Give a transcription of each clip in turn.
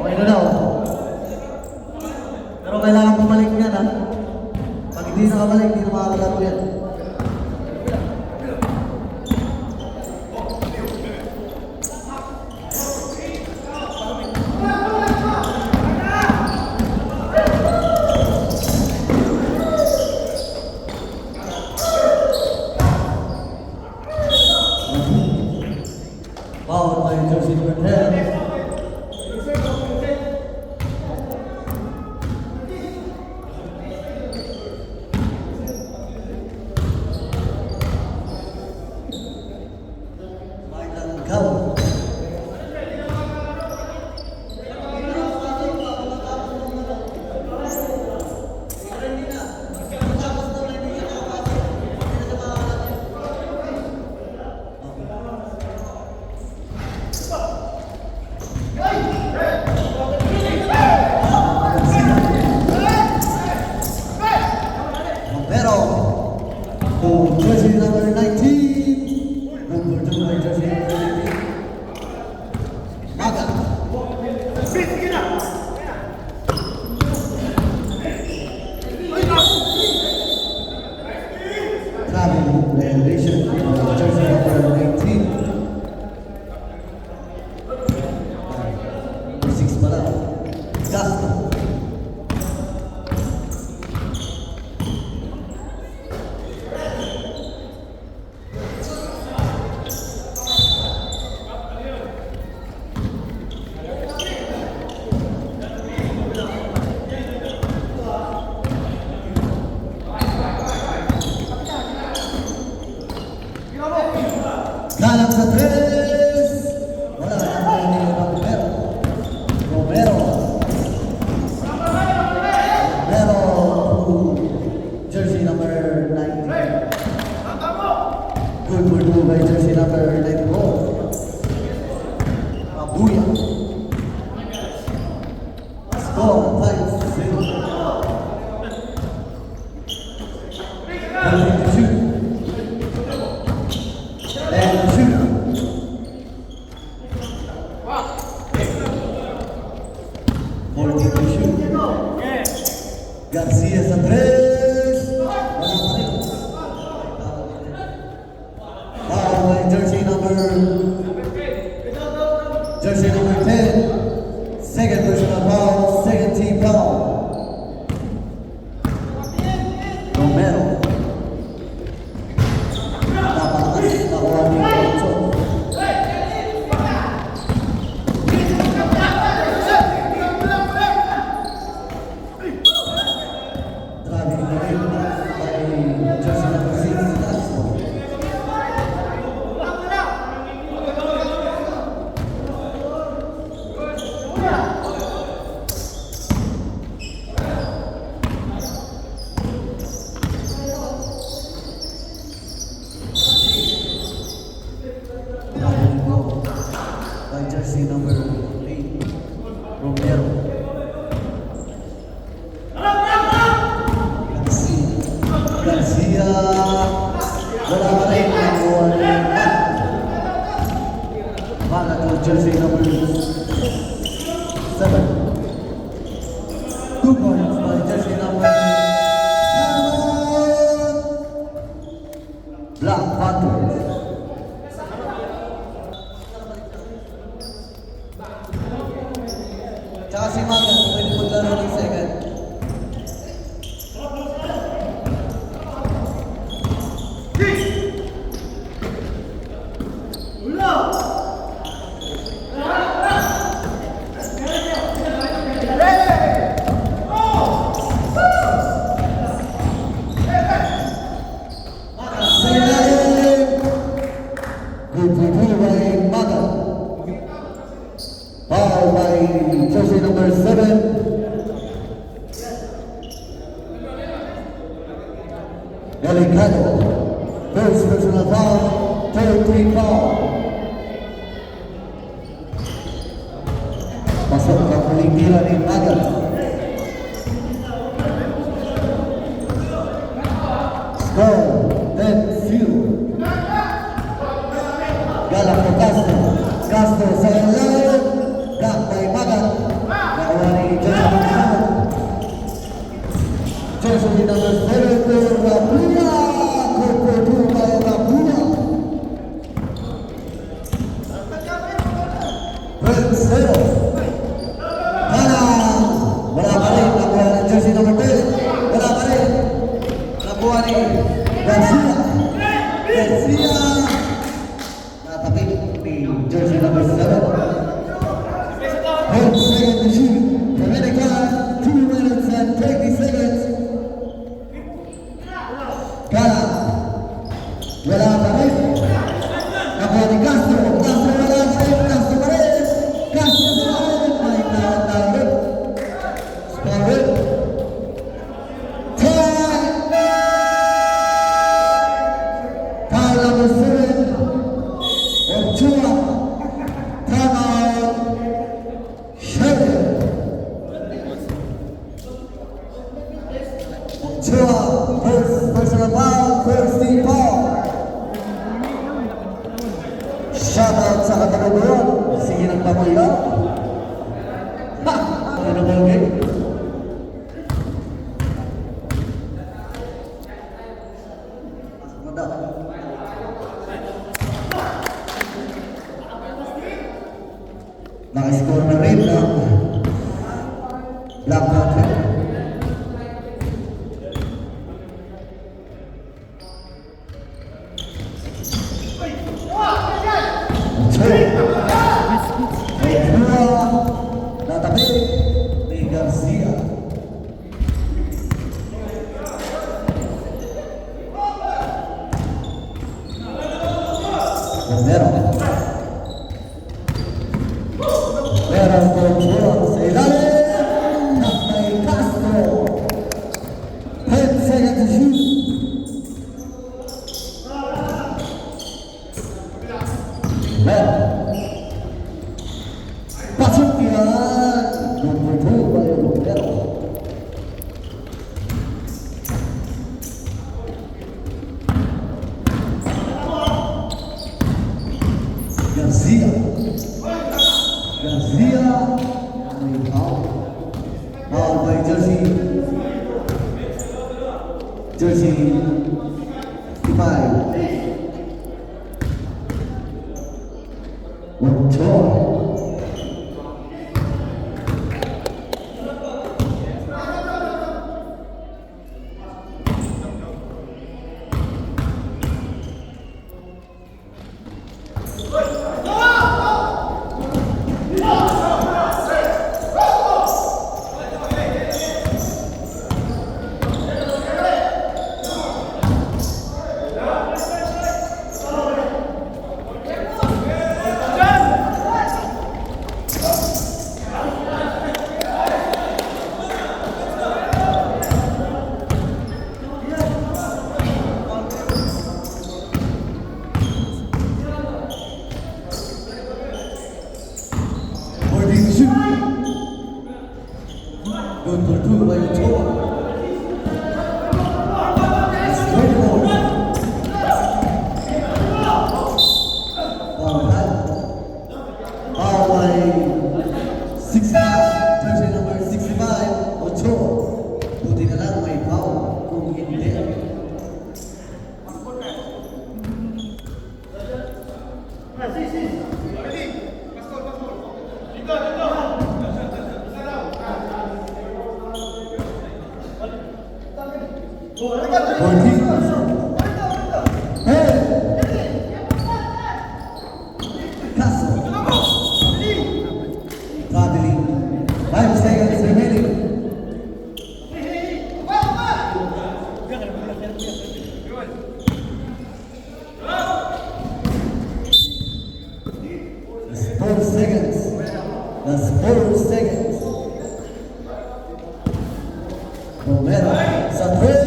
Okay na daw. Pero kailangan bumalik yan, ha? Pag hindi nakabalik, hindi na makakalaro yan. Fouled by jersey number 10. Michael Gao. Jersey number 19. Number 2 by jersey number 19. Maga. Travel violation. Jersey number 19. Number 6 pala. Gasto. Galang sa 3. Wala na ni Romero. Jersey number 19. Good for 2 by jersey number 94. Abuya. Score 5-0. Shoot. And shoot. Garcia sa 3. Foul by jersey number 10. Second personal foul, second team foul. Romero. Napakatas nakuha ni Ocho. Driving the ring by jersey number 6, Castro. By jersey number 8, Romero. Garcia. Wala pa rin nakuha ni Maga to jersey number 7. 2 points by jersey number 7. Black Panthers. Tsaka si Maga, pwede maglaro ng second. Good by Maga. Foul by jersey number 7. Delicado. First personal foul, third team foul. Pasok ang huling tira ni Maga. Score 10-0. Galang po Castro. Castro sa ilalim. Black by Maga. jersey number 7 to Rapuya. Number 2 by Rapuya. Prinsero. Kanan. Wala pa rin. Nakuha ng jersey number 10. Wala pa rin. Nakuha ni Garcia. Garcia. Natapit ni jersey number 7. Hold second to shoot. Dominican, 2 minutes and 20 seconds. Kala. Wala pa rin. Nakuha ni Castro. Castro wala pa rin. Castro pa rin. Castro pa rin. May tawag. Score rin. Time. Foul number 7. Ochoa. Timeout. Sheridan. Ochoa. First personal foul. First team foul. Shoutout sa Katalubuan. Sige ng Pamuyo. Ha! Ano ba yung game? Pasok mo daw. Naka-score na rin ng Black Panther. Natabi ni Garcia. Romero. Meron control sa ilalim ng may Castro. 10 seconds to shoot. Meron. Pasok yan. Number 2 by Romero. Garcia. Garcia. May foul. Foul by jersey. Jersey 55. Ochoa. Good for 2 by Ochoa. It's 24. Foul by 65. Jersey number 65, Ochoa. Buti na lang may foul. Kung hindi. Traveling. 5 seconds remaining. That's 4 seconds. That's 4 seconds. Romero sa 3.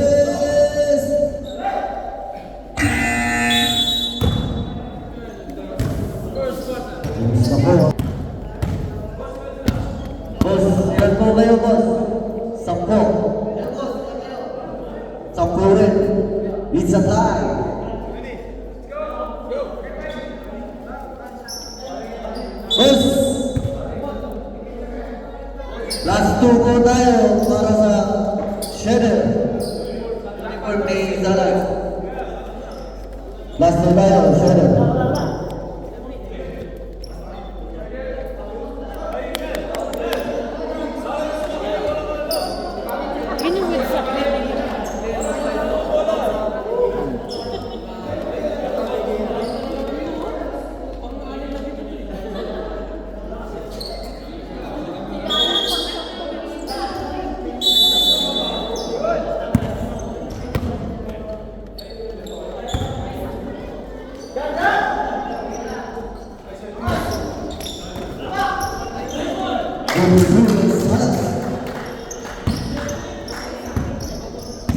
Boss, ilan po kayo, boss? 10. 10 rin. It's a tie. Boss, last 2 po tayo para sa Shedder. Last na tayo, Shadow.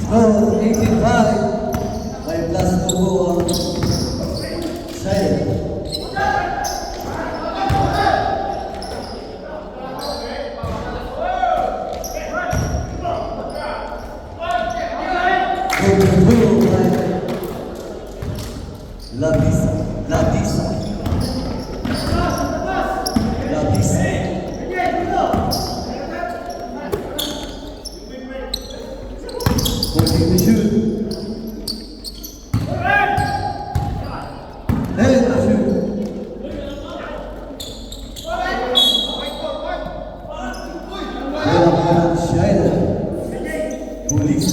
Score 85. May plus 2 po ang Shadow. Latissa, Latissa, Latissa. Forcing the shoot. And the shoot. Well, Shadow. Police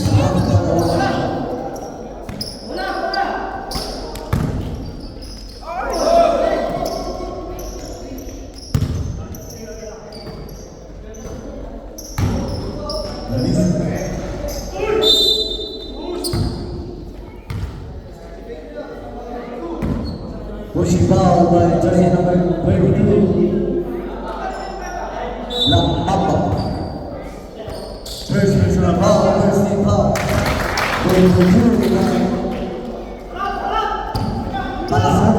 pushing foul by jersey number 22, La Papa. First personal foul, first team foul. Going to the line. Palasar.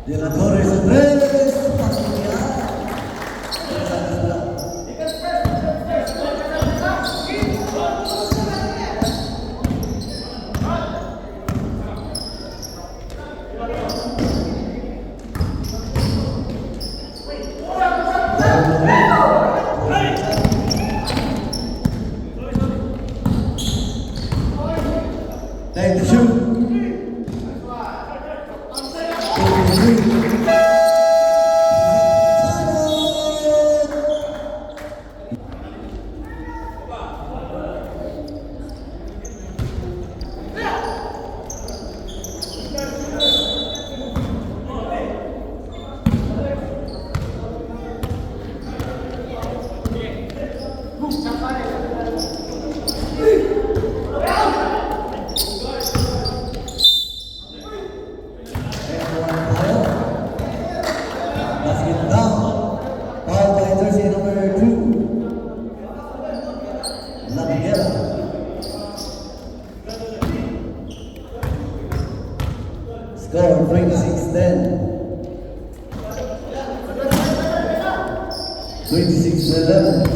De la Torre Supreme. Take the shoot. Score 26-10. 26-11.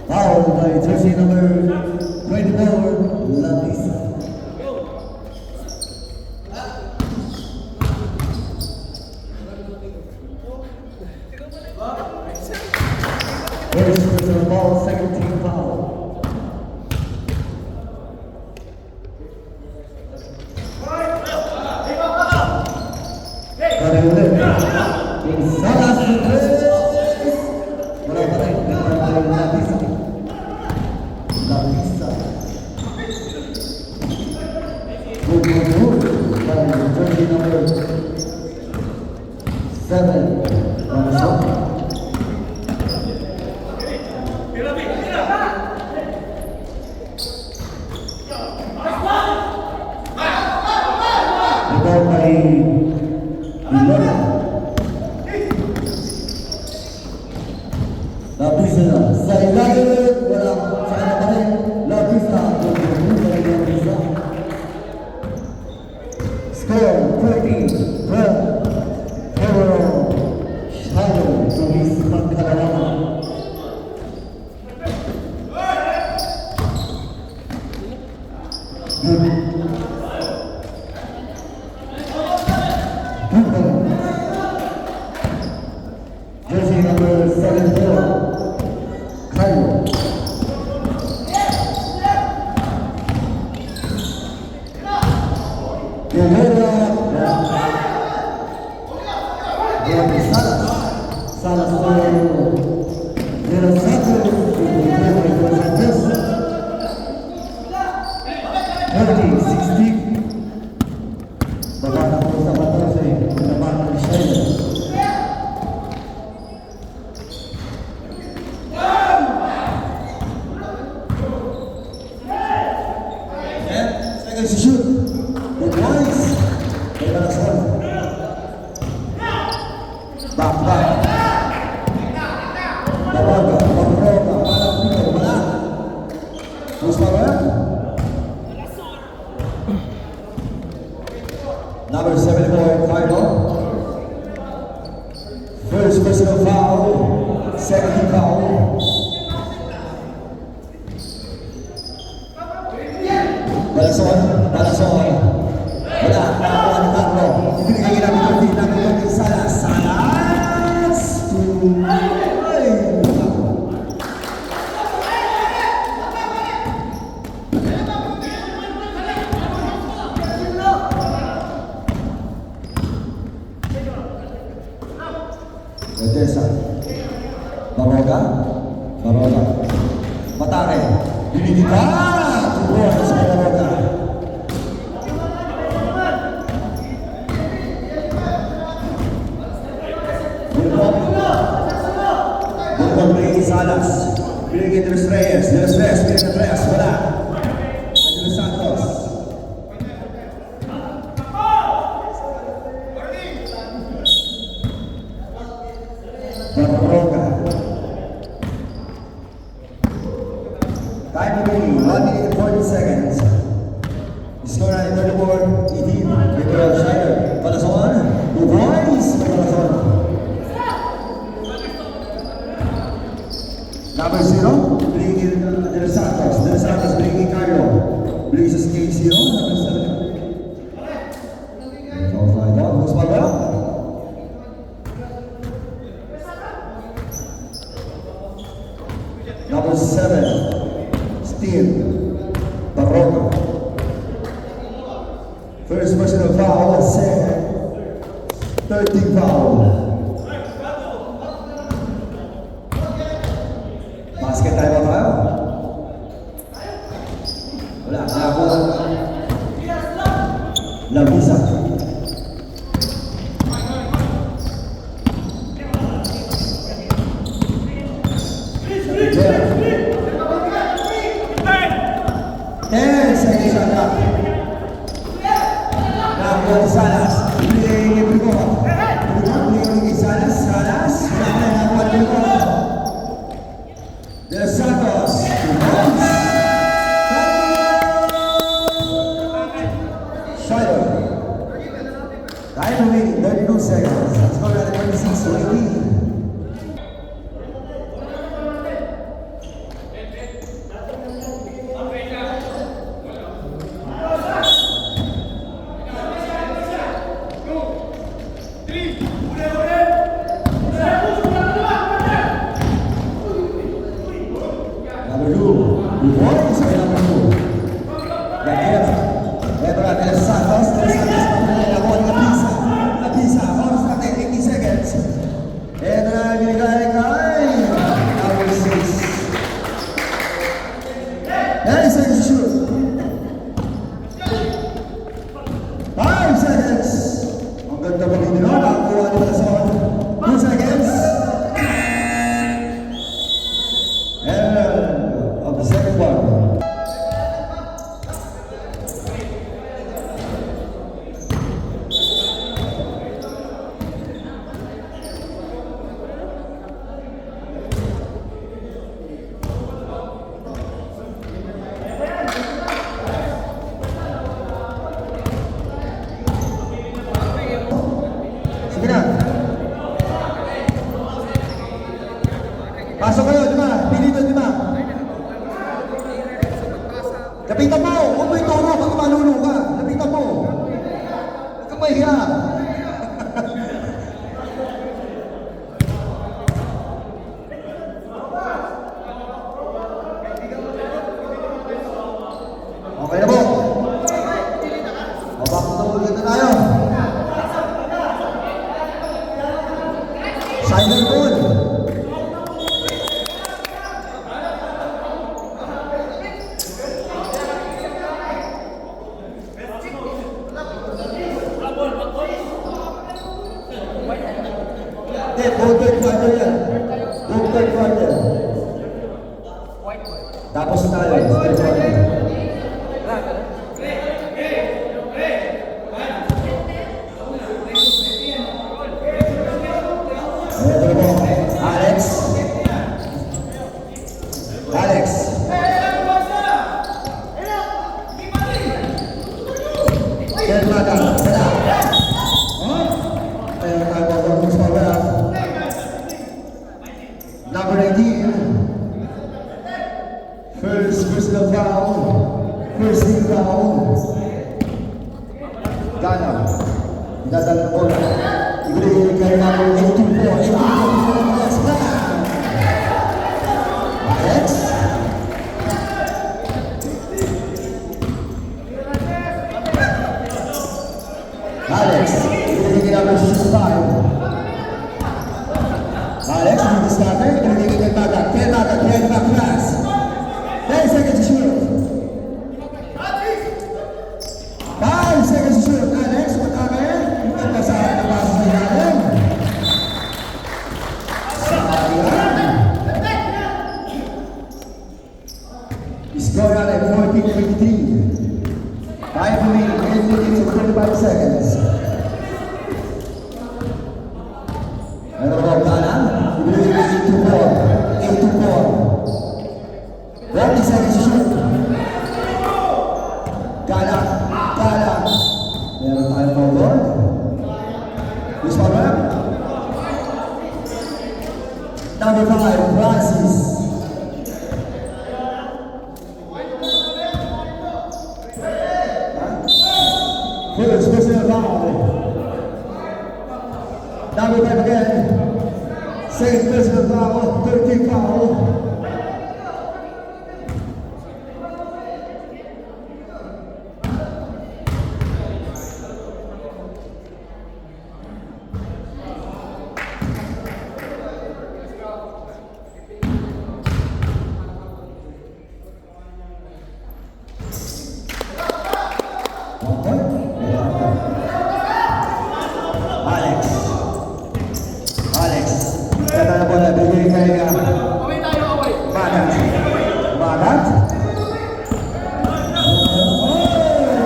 Foul by jersey number 24, Latissa. First personal ball, second team foul. Kali ulit. Salas de tres. Wala pa rin. Latissa. Latissa. Good by jersey number 7, Ramaswamy. Rebound by Villar. Lapisa sa ilalim, walang sana pa rin. Lapisa, Lapisa. Score 30-12. Pero Shadow tumis pagkalaman. Jersey number 74, Cairo. Salas de los Santos, 30-16. Baba na po sa 14, naman ng Shadow. Second to shoot. Good boys. Kaya na sa back. Bawaga, Bawaga, walang pito, wala. Who's power? Number 74, Cairo. First personal foul, second foul. Balason. Wala, nakakuha ni Carlo. Ibinigay namin yung Salas. Edesa. Baroga. Matake. Binigita. Tubuhan sa Baroga. Bulbog play Salas. Binigay de los Reyes. Wala. De los Santos. Baroga. Time remaining, 1 minute and 40 seconds. Score na 34-18. River of Shadow. Palason. Good boys. Palason. Number 0, bringing De Los Santos. De Los Santos bringing Cairo. Bringing sa skate 0. Number 7. Offside down. Who's power? Number 7, Steve Barroca. First personal foul, second, 13th foul. Basket tayo ba tayo? Wala, nakakuha. Lapisa. Second shot up. Nakakuha ni Salas. Ibigay ni Brigo. Ibigay ni Salas. Nakakuha ni Brigo. De Los Santos. Shadow. Time remaining 32 seconds. Score na 26-18. ulit. Buong third quarter yan. Buong third quarter. Tapos tayo. Third quarter. Ito po. Alex. Alex. Third quarter. Wala. Ayun tayo po. Wala. Number 18. First personal foul. First team foul. Gana. Dadal na bola. Ibigay kay number 824. Yes, Alex. Alex. Ibigay kay number 65. Alex, you the starter. Ibigay kay Bagat. Kay Bagat. Kay Bagat class. 10 seconds to shoot. 5 seconds to shoot. Alex, matame. Nagpasahan na basa sa ilalim. Sayang. Score natin 14-23. Time remaining 8 minutes and 25 seconds. Ano ba ang kanan? Ibigay 8-4. 40 seconds to shoot. Gala. Meron tayong forward. This one rep. Number 5, Francis. First personal foul. Number 5 again. Second personal foul. 13 foul. Alex. Kata na bola, bigay kay Bagat. Bagat.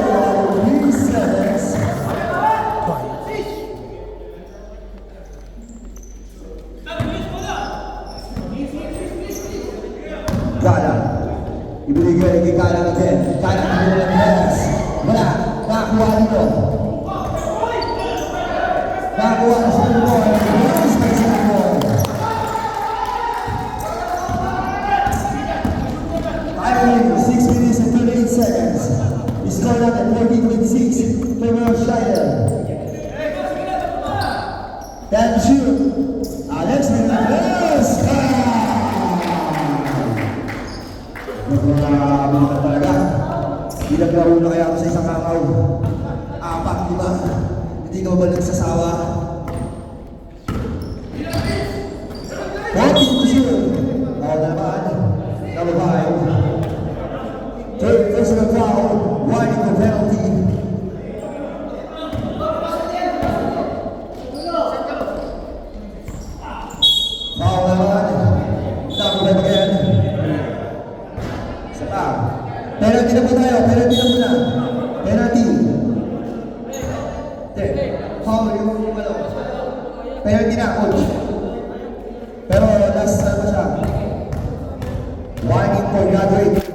Oh, reset. Gala. Ibigay kay Gala again. Gala na nila ng press. Wala. Nakakuha nito. Nakakuha na sa nito. Time 6 minutes and 38 seconds. Score at 14-26. Premier Schneider. 10 shoot. Alex Menendez. Grabe na talaga. Pinaglaro na kaya ako sa isang kakaw. 4, 5. Hindi ka mabalik sa sawa. 14 to shoot. Ako naman. Number 5. Third personal foul. Riding the penalty. Foul naman. Number 5 again. Saka. Penalty na po tayo. Penalty na muna. Penalty. Foul yung ano. Penalty na, coach. Pero last ano siya. Warning for graduate.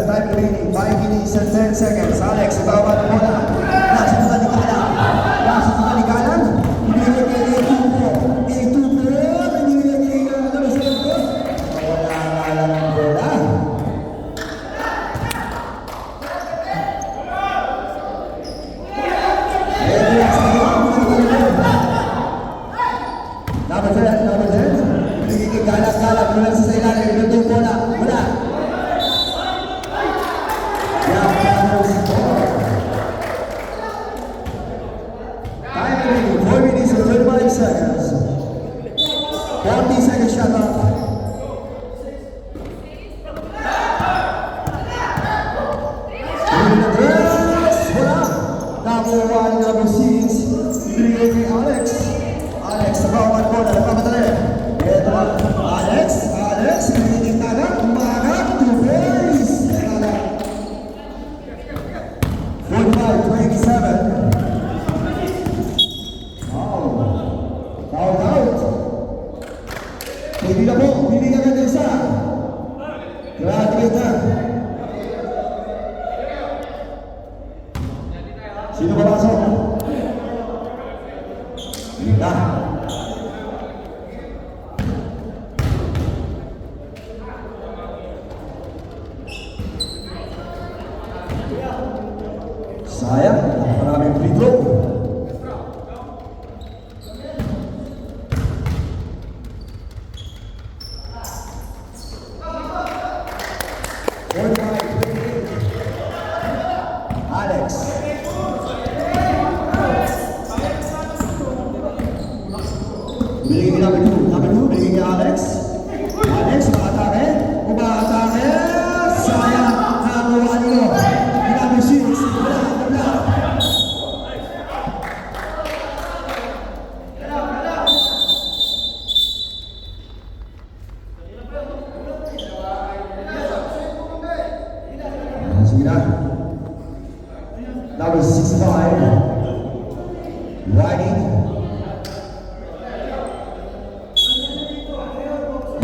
Time remaining 5 minutes and 10 seconds. Alex, baba na bola. Nasa sa kalikalan. Nasa sa kalikalan. Ibigay kay A24. A24. Ibigay kay number 7. Wala nga lang ang bola. Number 10. Ibigay kay Galat. Wala sa ilalim. Ibigay bola. Wala. number 6, binigay kay Alex. Alex, sa bawat bola, nagpapadali. Ito na, Alex, binigay kay Magat, 2 points. 45-27. Foul out. Hindi na po, hindi ka ganda isa. Graduate na. Sino papasok? Na. Sayang, napakaraming free throw. Alex. Binigay number 2, binigay kay Alex. Alex, umatake. Sayang, nakakuha nyo. Number 6, wala. Sige na. Number 65, riding.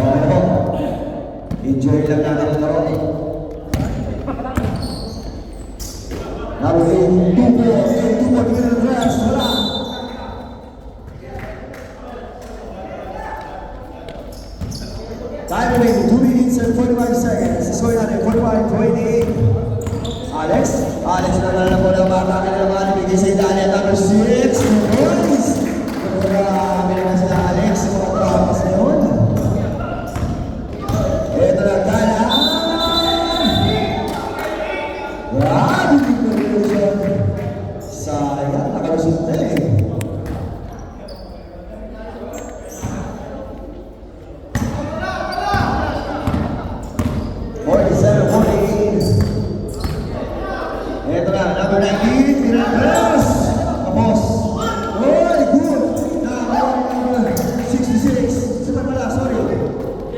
Okay po. Enjoy lang natin ang laro. Number 8, 2 po, bigyan ng dress, wala. Time remaining, 2 minutes and 45 seconds. Score natin, 45-28. Alex na lang po ng bata ka naman, bigay sa Italia, number 6, boys! Marami naman sila Alex, mga trapas na yun. Ito na kaya. Grabe, conversion. Sayang, nakalusot na eh. Ito na, number 19, Mirandres. Tapos. Oy, good. Number 66. Sabi pala, sorry.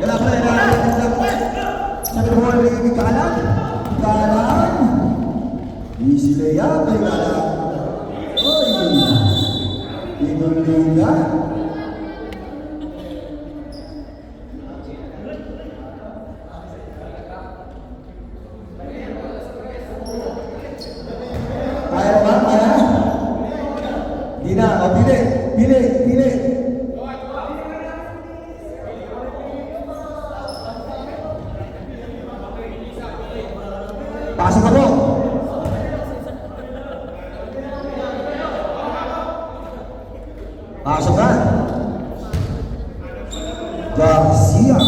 Wala pala yung sabi mo, may Kalang. Easy layup, may Kalang. Oy. Inuluga. Pili. Pasok ako. Pasok ka. Garcia.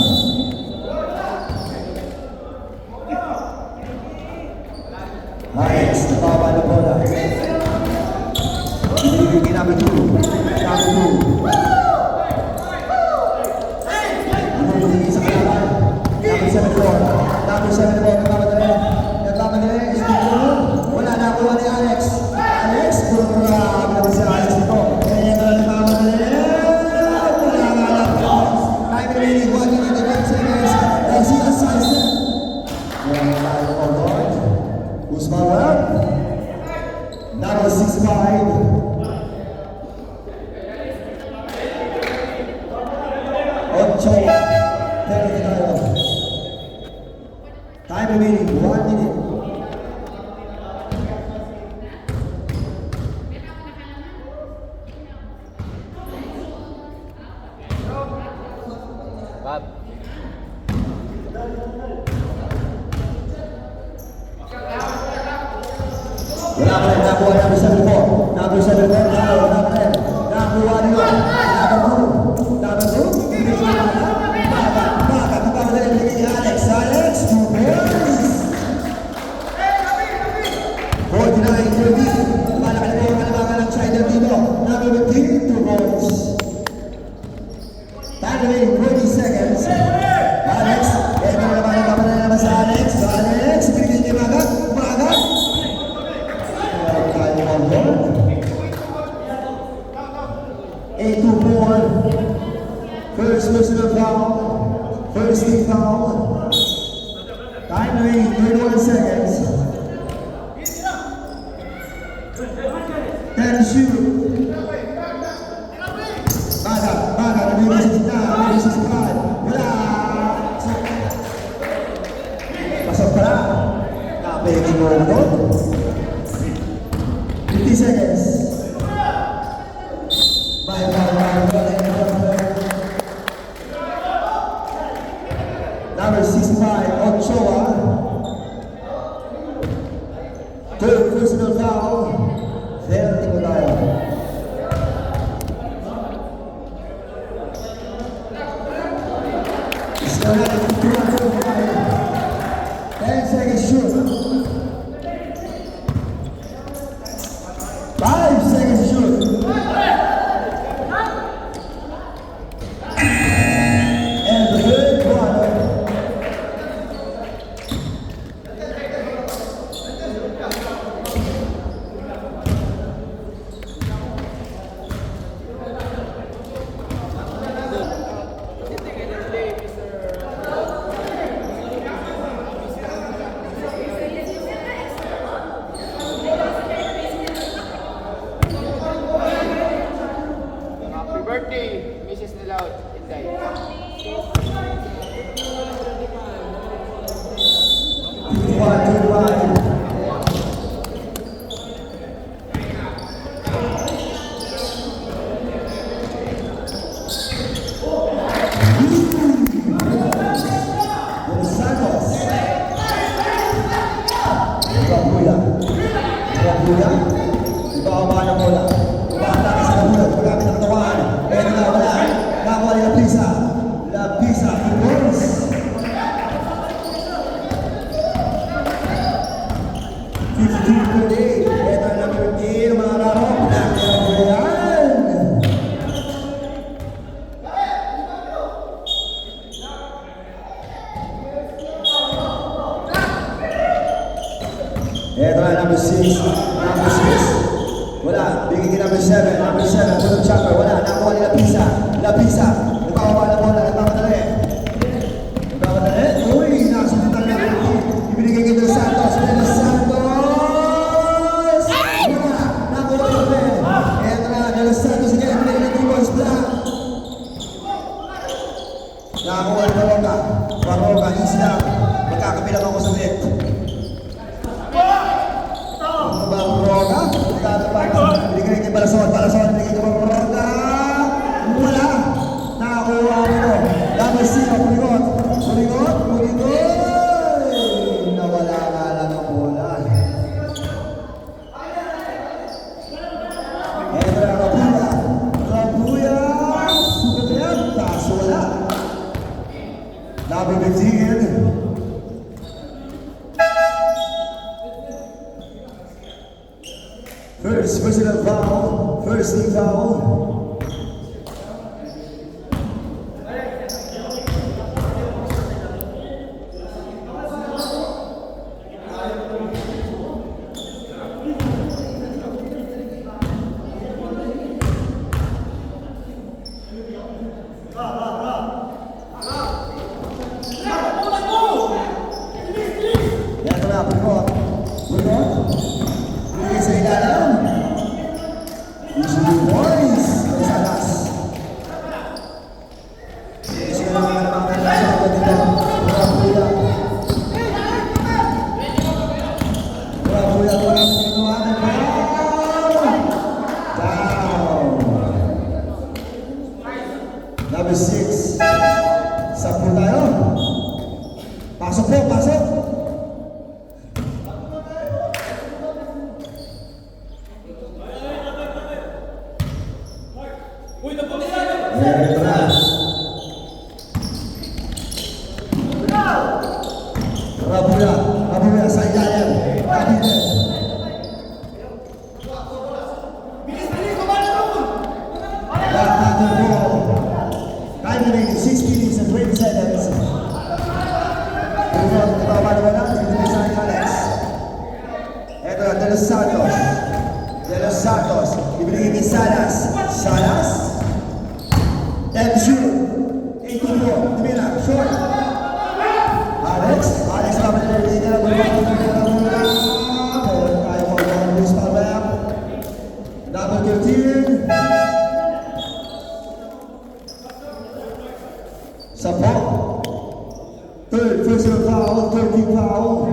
Alex, nababa na bola. Binibigay namin ito. Binibigay sa kalaban. Number 7 po. Nagmamadali. Wala na ako ni Alex. Puro marami naman si Alex ito. Kaya nga nagmamadali. Wala nga lang. Time remaining, 1 minute and 10 seconds. Garcia size. Wala tayo po doon. Usman Web. Number 65. Time remaining, 1 minute. Bob. Wala ka rin, nakuha number 7 po. Number 7 po, nakuha nyo. Number 2, binigay sa mga. Nagpapadali, binigay ni Alex. 2 points. 49-30. Malaki na po ang kalamangan ng China dito. Number 15, 2 points. Time remaining, 20 seconds. Alex, ito naman sa Alex. Binigay ni Magat. foul. Time remaining 31 seconds. 10 shoot. Baga, nag-resist na, nag-resist na. Wala! Pasok pa na. Napayag mo na ito. 50 seconds. Bye. Number 65, Ochoa. Third personal foul. Penalty po tayo. Still not a 10 seconds shoot. 5 seconds shoot. And the third quarter. Happy birthday, Mrs. Nilaut, Inday. Lapisa, Boys. 15-38. Ito ang number 13, mga laro. Yan. Ito na, number 6. Number 6. Wala. Bigyan kay number 7. Number 7. Punong chopper. Wala. Nakuha ni Lapisa. Lapisa. Nagpapaba na bola. Nagpapadali. Nagpapadali. Uy, nakasundan na. Ibinigay kay Del Santos. Del Santos. Wala. Nakuha na rin. Ito na. Del Santos. Again. Ibinigay kay Timos Black. Nakakuha ni Baroka. Baroka. Easy lang. Magkakabilang ako sa net. Baroka. Binigay kay Balason. Balason. Binigay kay Baroka. Wala. Nakakuha mo ito. Number 0. Puligot. Puligot. Puligot. Nawala nga lang ang bola. Ito na Rabuya. Rabuya. Sugat na yan. Taas wala. Number 15. First personal foul. First team foul. Ito na, Puligot. Puligot. Puligot sa ilalim. Easy boys. Salas. Easy na naman ang mga nasa kapag dito. Rabuya. Rabuya. Down. Number 6. Sapo tayo. Pasok po, pasok. Ito na. Rabuya. Rabuya sa ilalim. Rabuya. Back to the ball. Time remaining 6 minutes and 20 seconds. Ito na, De Los Santos. De Los Santos. Ibigay ni Salas. Salas. And shoot. 8-4. Tumira. Short. personal foul, 13 foul.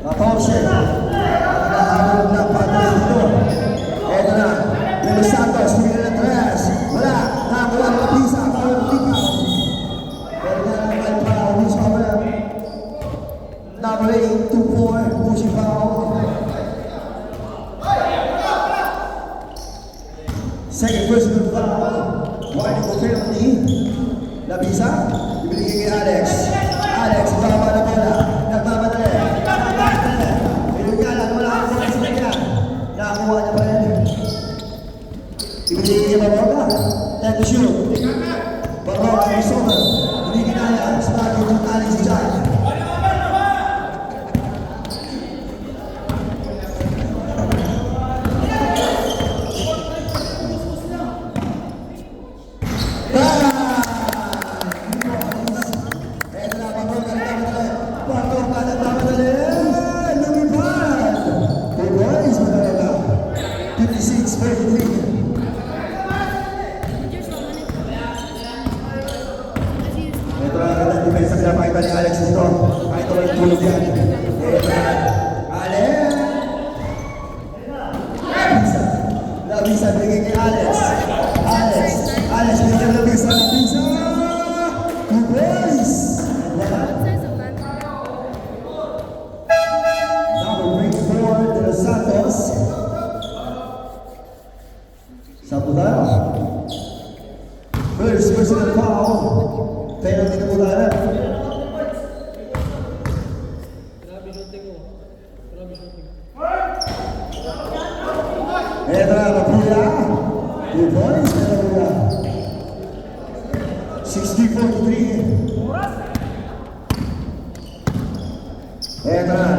Napausin. Nakahabol ng patas dito. Eto na. Luis Santos, pinili ng tres. Wala. Nakakuha ng pisa. Power of Tika. Pero nga naman foul. Who's over? Number 8, 2-4. Pushing foul. Second personal foul. Warning for penalty. Labisa. Ibigay kay Alex. Alex, baba na bola. Nagmamadali. Binigyan lang, wala akong bola sa kanya. Nakakuha niya pa rin. Ibigay kay Baroga. Time to shoot. Baroga, Arizona. Hindi ginaya. Starting with Alex Jack. Alex ito. Kahit ito yung tulog yan. Alex! Labisa, bigay kay Alex. Alex, bigay kay Labisa. Good boys! Now we bring forward to the Santos. Sampo tayo. First personal foul. Penalty na po tayo. Eto na, Lapuya. Good boys, Lapuya. 60-43. Eto na,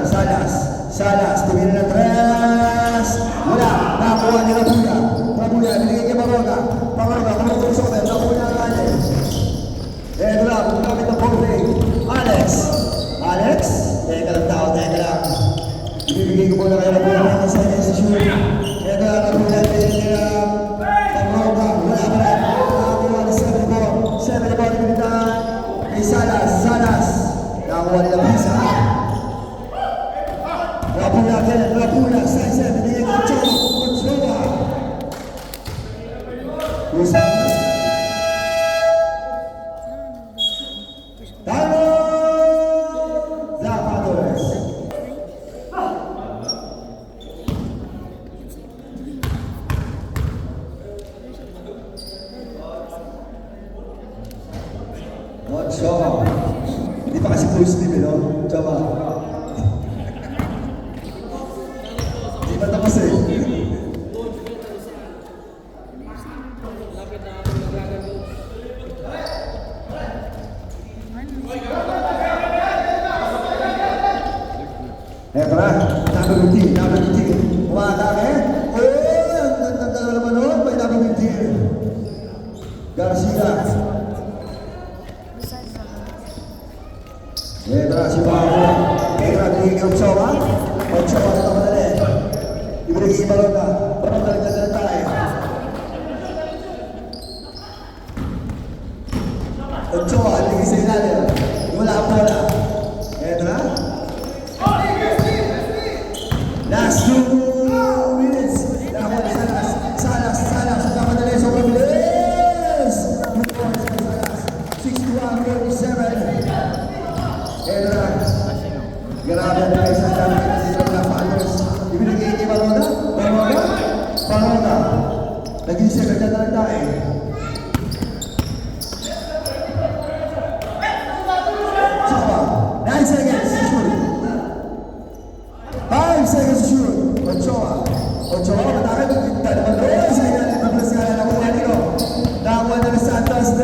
Salas, tumingin ng tres. Wala, nakakuha ni Lapuya. Lapuya, binigay kay Baroga. Baroga, kumutong sa open, Lapuya ang kanya. Eto na, kumapit ang ball. Alex, teka lang tao, teka lang. Ibibigay ko muna kayo Lapuya ng seconds to shoot. Eto na, Lapuya, binigay nila Baroga. Wala pa rin. Nakakuha ni 7 ball, binigay kay Salas. Nakakuha nila Pisa. Lapuya, size 7, binigay kay Ochoa. Ochoa. Hindi pa kasi full sleep, no? Ochoa. Hindi pa tapos eh. Eto na, number 15. Umatake. Ang ganda naman nun. May number 15. Garcia. Eto na, si Pao. Eto na, bigay kay Ochoa. Ochoa na madali. Ibigay kay Baroga. Baroga nagdadala tayo. Ochoa, bigay sa ilalim. Wala ang bola. Eto na. Last 2 minutes. Nakakuha ni Salas. Nakamadali, sobrang bilis. Good points kay Salas. 61-47. Eto na. Grabe na guys. Ang dami kita dito mga fighters. Ibinigay kay Baroga. Naging second na lang tayo. Soba. 9 seconds to shoot. 5 seconds to shoot. Ochoa, matake. Dahil naman doon. Sige na, nagpaplas ka na nakuha nito. Nakakuha na ni Santos.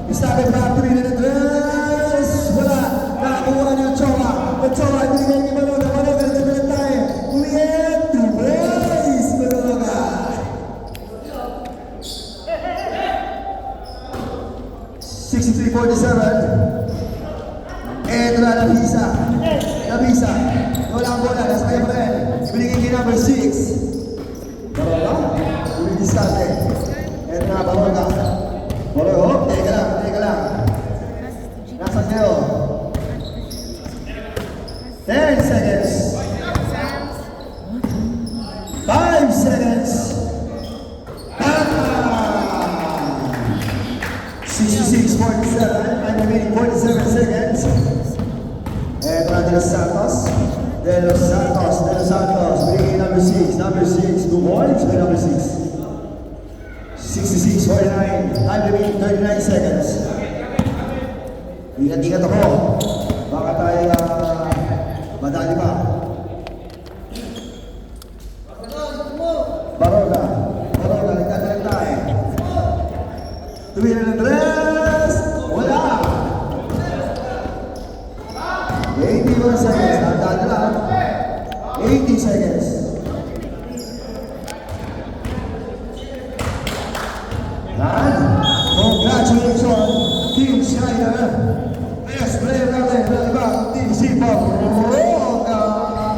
Starting back 3 na dress. Wala. Nakakuha ni Ochoa. Ibigay kay Baroga. De Los Santos, bringing number 6, good morning to number 6. 66-49, time limit 39 seconds. Ingat-ingat ako, baka tayo madali pa. Barola, nagtatalag tayo. Tumira ng dress, wala! 81 seconds, nandaan na lang. 80 seconds.